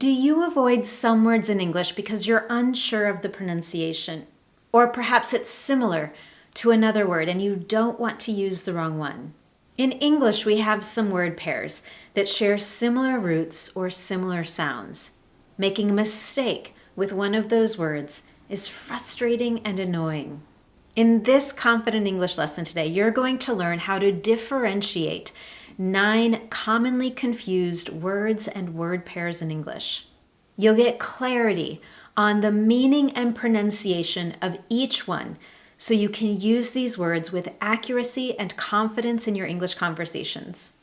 do you avoid some words in English because you're unsure of the pronunciation? Or perhaps it's similar to another word and you don't want to use the wrong one? In English, we have some word pairs that share similar roots or similar sounds. Making a mistake with one of those words is frustrating and annoying. In this Confident English lesson today, you're going to learn how to differentiate 9 commonly confused words and word pairs in English. You'll get clarity on the meaning and pronunciation of each one so you can use these words with accuracy and confidence in your English conversations.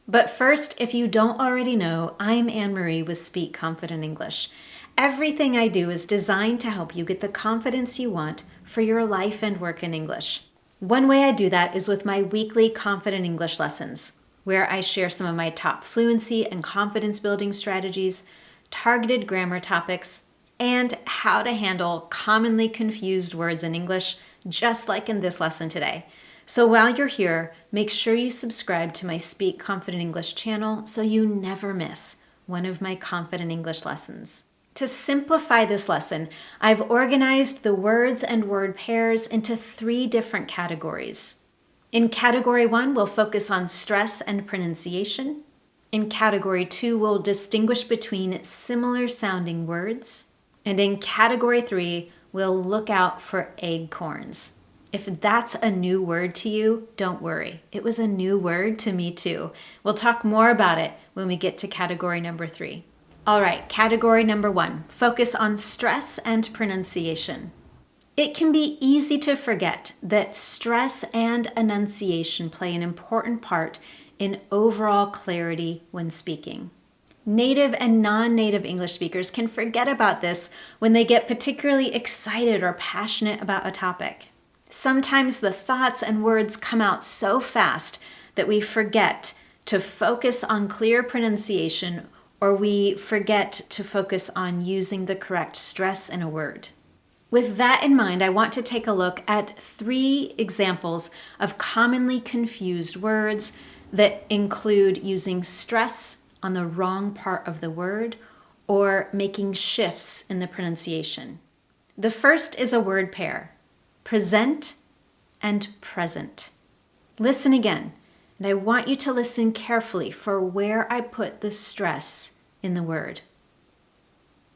But first, if you don't already know, I'm Anne-Marie with Speak Confident English. Everything I do is designed to help you get the confidence you want for your life and work in English. One way I do that is with my weekly Confident English lessons, where I share some of my top fluency and confidence building strategies, targeted grammar topics, and how to handle commonly confused words in English, just like in this lesson today. So while you're here, make sure you subscribe to my Speak Confident English channel so you never miss one of my Confident English lessons. To simplify this lesson, I've organized the words and word pairs into 3 different categories. In Category 1, we'll focus on stress and pronunciation. In Category 2, we'll distinguish between similar sounding words. And in Category 3, we'll look out for eggcorns. If that's a new word to you, don't worry. It was a new word to me too. We'll talk more about it when we get to category number 3. All right, category number 1, focus on stress and pronunciation. It can be easy to forget that stress and enunciation play an important part in overall clarity when speaking. Native and non-native English speakers can forget about this when they get particularly excited or passionate about a topic. Sometimes the thoughts and words come out so fast that we forget to focus on clear pronunciation, or we forget to focus on using the correct stress in a word. With that in mind, I want to take a look at 3 examples of commonly confused words that include using stress on the wrong part of the word or making shifts in the pronunciation. The first is a word pair. Present and present. Listen again, and I want you to listen carefully for where I put the stress in the word.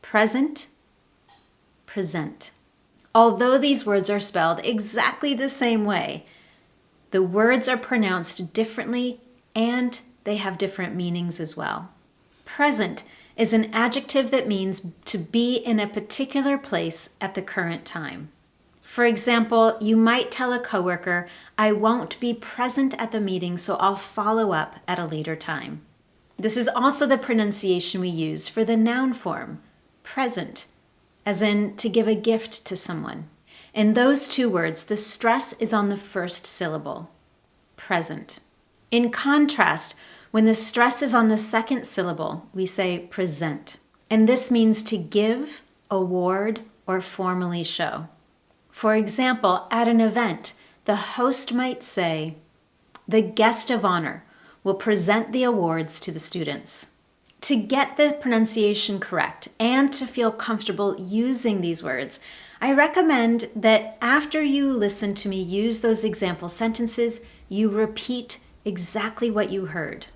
Present, present. Although these words are spelled exactly the same way, the words are pronounced differently and they have different meanings as well. Present is an adjective that means to be in a particular place at the current time. For example, you might tell a coworker, "I won't be present at the meeting, so I'll follow up at a later time." This is also the pronunciation we use for the noun form, present, as in to give a gift to someone. In those 2 words, the stress is on the first syllable, present. In contrast, when the stress is on the second syllable, we say present. And this means to give, award, or formally show. For example, at an event, the host might say, "The guest of honor will present the awards to the students." To get the pronunciation correct and to feel comfortable using these words, I recommend that after you listen to me use those example sentences, you repeat exactly what you heard.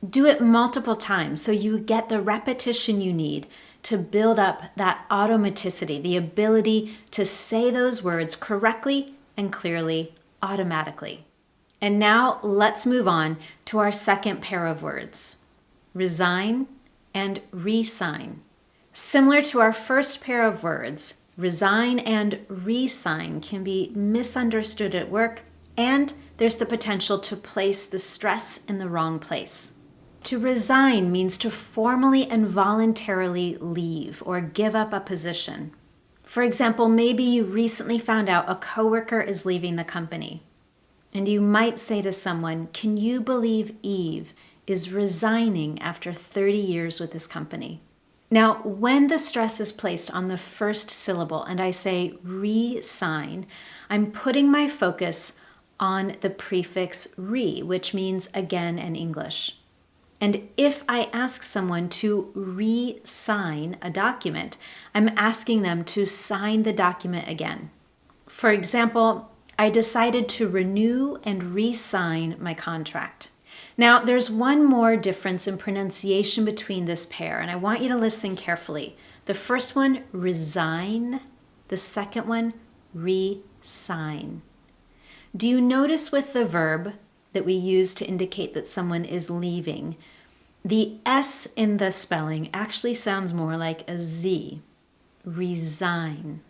Do it multiple times so you get the repetition you need to build up that automaticity, the ability to say those words correctly and clearly automatically. And now let's move on to our second pair of words, resign and resign. Similar to our first pair of words, resign and resign can be misunderstood at work, and there's the potential to place the stress in the wrong place. To resign means to formally and voluntarily leave or give up a position. For example, maybe you recently found out a coworker is leaving the company. And you might say to someone, "Can you believe Eve is resigning after 30 years with this company?" Now, when the stress is placed on the first syllable and I say re-sign, I'm putting my focus on the prefix re, which means again in English. And if I ask someone to re-sign a document, I'm asking them to sign the document again. For example, I decided to renew and re-sign my contract. Now, there's one more difference in pronunciation between this pair, and I want you to listen carefully. The first one, resign. The second one, re-sign. Do you notice with the verb that we use to indicate that someone is leaving, the S in the spelling actually sounds more like a Z. Resign.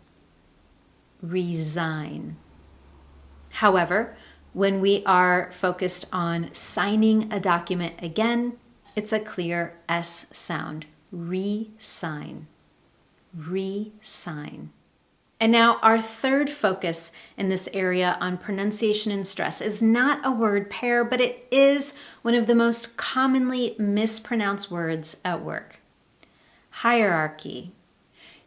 Resign. However, when we are focused on signing a document again, it's a clear S sound. Re-sign. Re-sign. And now our third focus in this area on pronunciation and stress is not a word pair, but it is one of the most commonly mispronounced words at work. Hierarchy.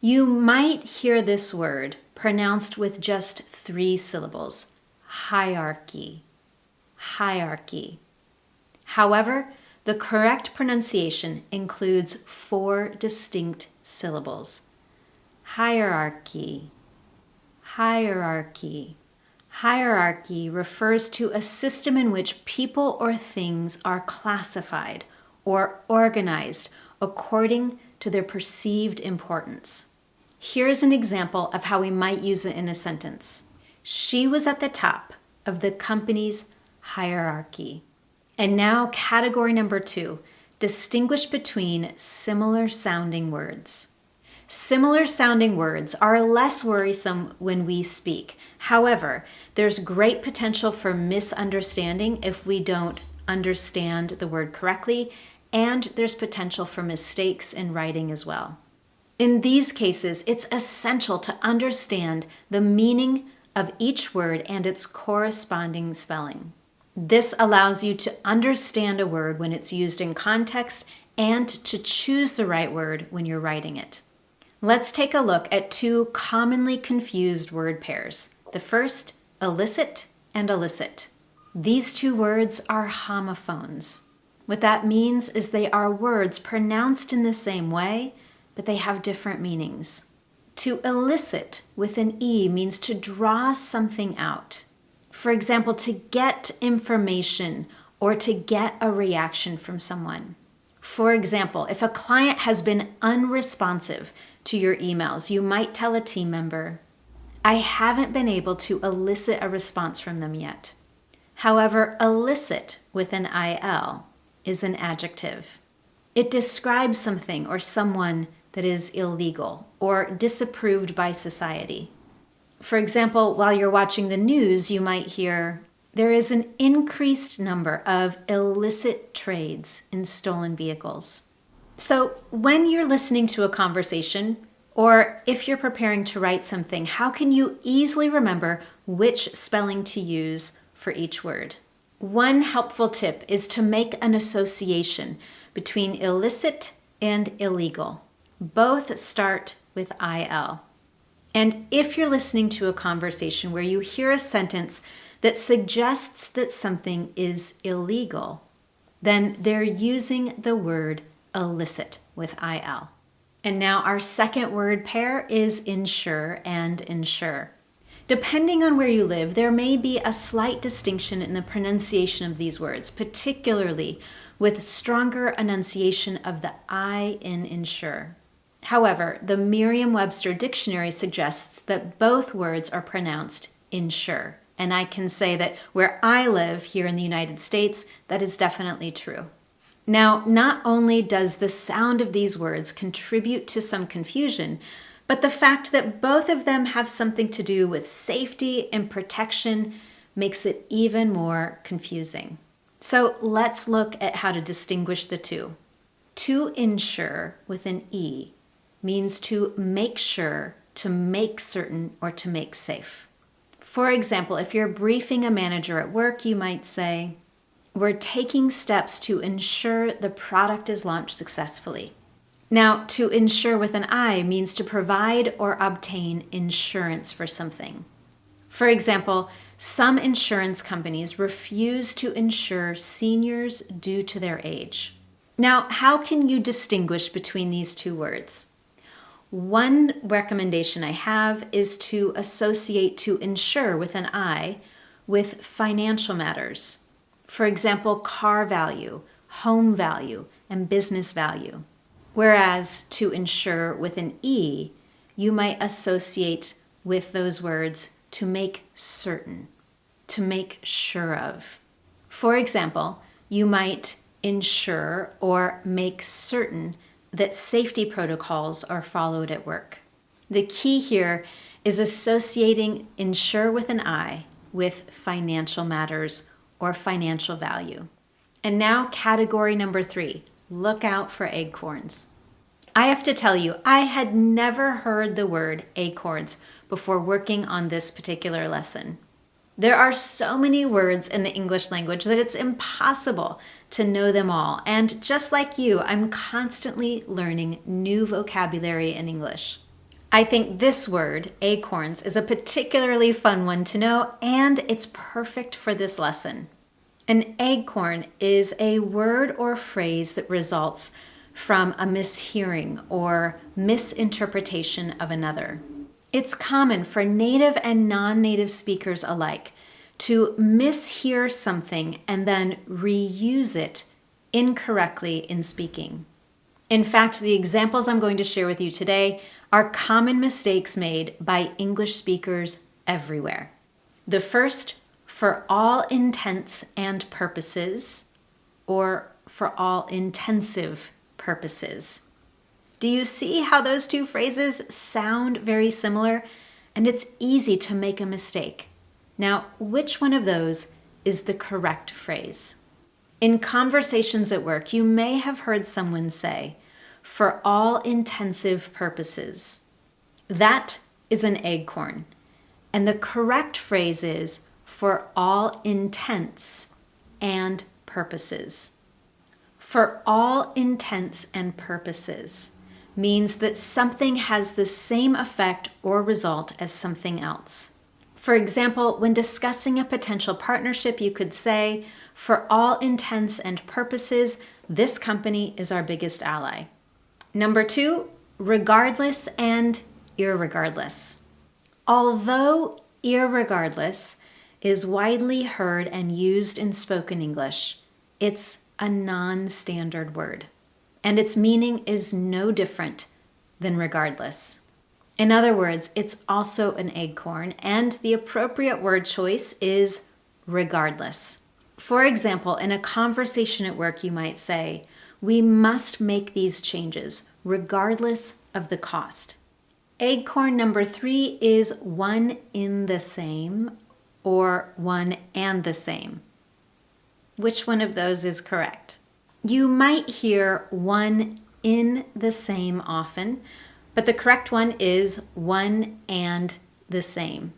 You might hear this word pronounced with just 3 syllables. Hierarchy. Hierarchy. However, the correct pronunciation includes 4 distinct syllables. Hierarchy. Hierarchy. Hierarchy refers to a system in which people or things are classified or organized according to their perceived importance. Here's an example of how we might use it in a sentence. She was at the top of the company's hierarchy. And now category number 2, distinguish between similar sounding words. Similar sounding words are less worrisome when we speak. However, there's great potential for misunderstanding if we don't understand the word correctly, and there's potential for mistakes in writing as well. In these cases, it's essential to understand the meaning of each word and its corresponding spelling. This allows you to understand a word when it's used in context and to choose the right word when you're writing it. Let's take a look at 2 commonly confused word pairs. The first, illicit and illicit. These 2 words are homophones. What that means is they are words pronounced in the same way, but they have different meanings. To elicit with an E means to draw something out. For example, to get information or to get a reaction from someone. For example, if a client has been unresponsive to your emails, you might tell a team member, I haven't been able to elicit a response from them yet. However, illicit with an IL is an adjective. It describes something or someone that is illegal or disapproved by society. For example, while you're watching the news, you might hear, there is an increased number of illicit trades in stolen vehicles. So when you're listening to a conversation, or if you're preparing to write something, how can you easily remember which spelling to use for each word? One helpful tip is to make an association between illicit and illegal. Both start with IL. And if you're listening to a conversation where you hear a sentence that suggests that something is illegal, then they're using the word illicit with IL. And now our second word pair is insure and insure. Depending on where you live, there may be a slight distinction in the pronunciation of these words, particularly with stronger enunciation of the I in insure. However, the Merriam-Webster dictionary suggests that both words are pronounced insure. And I can say that where I live here in the United States, that is definitely true. Now, not only does the sound of these words contribute to some confusion, but the fact that both of them have something to do with safety and protection makes it even more confusing. So let's look at how to distinguish the 2. To insure with an E means to make sure, to make certain, or to make safe. For example, if you're briefing a manager at work, you might say, we're taking steps to ensure the product is launched successfully. Now, to insure with an I means to provide or obtain insurance for something. For example, some insurance companies refuse to insure seniors due to their age. Now, how can you distinguish between these two words? One recommendation I have is to associate to insure with an I with financial matters. For example, car value, home value, and business value. Whereas to insure with an E, you might associate with those words to make certain, to make sure of. For example, you might ensure or make certain that safety protocols are followed at work. The key here is associating insure with an I with financial matters or financial value. And now category number 3, look out for acorns. I have to tell you, I had never heard the word acorns before working on this particular lesson. There are so many words in the English language that it's impossible to know them all. And just like you, I'm constantly learning new vocabulary in English. I think this word, acorns, is a particularly fun one to know, and it's perfect for this lesson. An acorn is a word or phrase that results from a mishearing or misinterpretation of another. It's common for native and non-native speakers alike to mishear something and then reuse it incorrectly in speaking. In fact, the examples I'm going to share with you today are common mistakes made by English speakers everywhere. The first, for all intents and purposes, or for all intensive purposes. Do you see how those two phrases sound very similar? And it's easy to make a mistake. Now, which one of those is the correct phrase? In conversations at work, you may have heard someone say, for all intensive purposes. That is an acorn. And the correct phrase is, for all intents and purposes. For all intents and purposes means that something has the same effect or result as something else. For example, when discussing a potential partnership, you could say, for all intents and purposes, this company is our biggest ally. Number 2, regardless and irregardless. Although irregardless is widely heard and used in spoken English, it's a non-standard word, and its meaning is no different than regardless. In other words, it's also an acorn, and the appropriate word choice is regardless. For example, in a conversation at work, you might say, we must make these changes regardless of the cost. Acorn number 3 is one in the same or one and the same. Which one of those is correct? You might hear one in the same often, but the correct one is one and the same.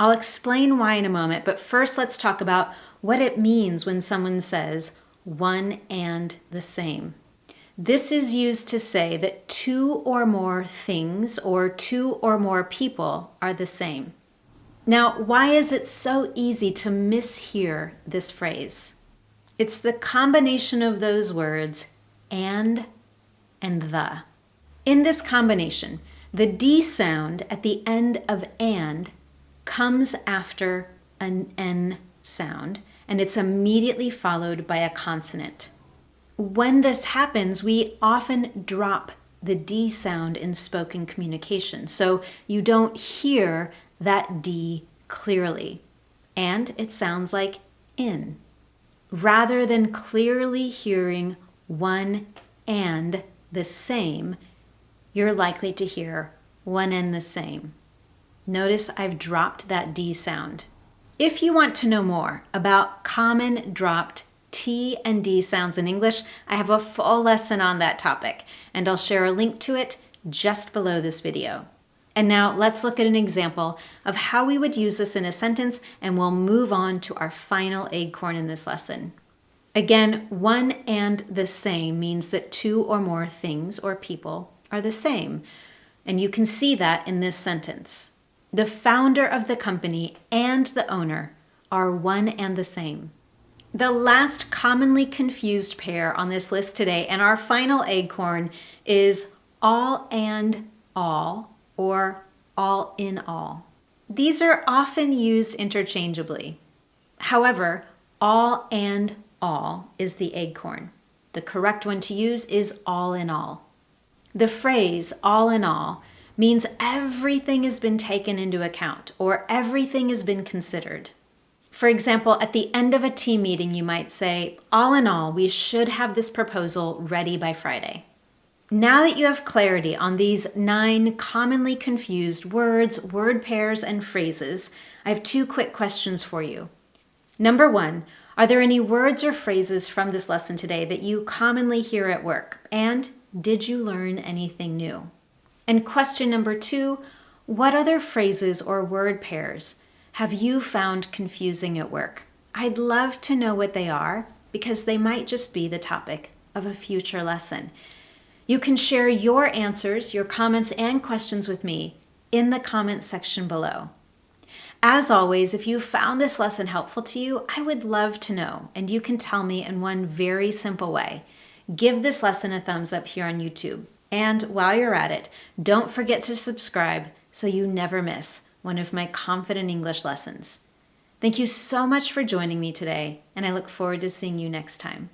I'll explain why in a moment, but first let's talk about what it means when someone says one and the same. This is used to say that 2 or more things or 2 or more people are the same. Now, why is it so easy to mishear this phrase? It's the combination of those words, and the. In this combination, the D sound at the end of and comes after an N sound, and it's immediately followed by a consonant. When this happens, we often drop the D sound in spoken communication, so you don't hear that D clearly, and it sounds like in. Rather than clearly hearing one and the same, you're likely to hear one and the same. Notice I've dropped that D sound. If you want to know more about common dropped T and D sounds in English, I have a full lesson on that topic, and I'll share a link to it just below this video. And now let's look at an example of how we would use this in a sentence, and we'll move on to our final acorn in this lesson. Again, one and the same means that two or more things or people are the same. And you can see that in this sentence. The founder of the company and the owner are one and the same. The last commonly confused pair on this list today, and our final Eggcorn, is all and all or all in all. These are often used interchangeably. However, all and all is the Eggcorn. The correct one to use is all in all. The phrase all in all means everything has been taken into account or everything has been considered. For example, at the end of a team meeting, you might say, all in all, we should have this proposal ready by Friday. Now that you have clarity on these 9 commonly confused words, word pairs, and phrases, I have 2 quick questions for you. Number 1, are there any words or phrases from this lesson today that you commonly hear at work? And did you learn anything new? And question number 2, what other phrases or word pairs have you found confusing at work? I'd love to know what they are because they might just be the topic of a future lesson. You can share your answers, your comments, and questions with me in the comments section below. As always, if you found this lesson helpful to you, I would love to know, and you can tell me in one very simple way. Give this lesson a thumbs up here on YouTube. And while you're at it, don't forget to subscribe so you never miss one of my Confident English lessons. Thank you so much for joining me today, and I look forward to seeing you next time.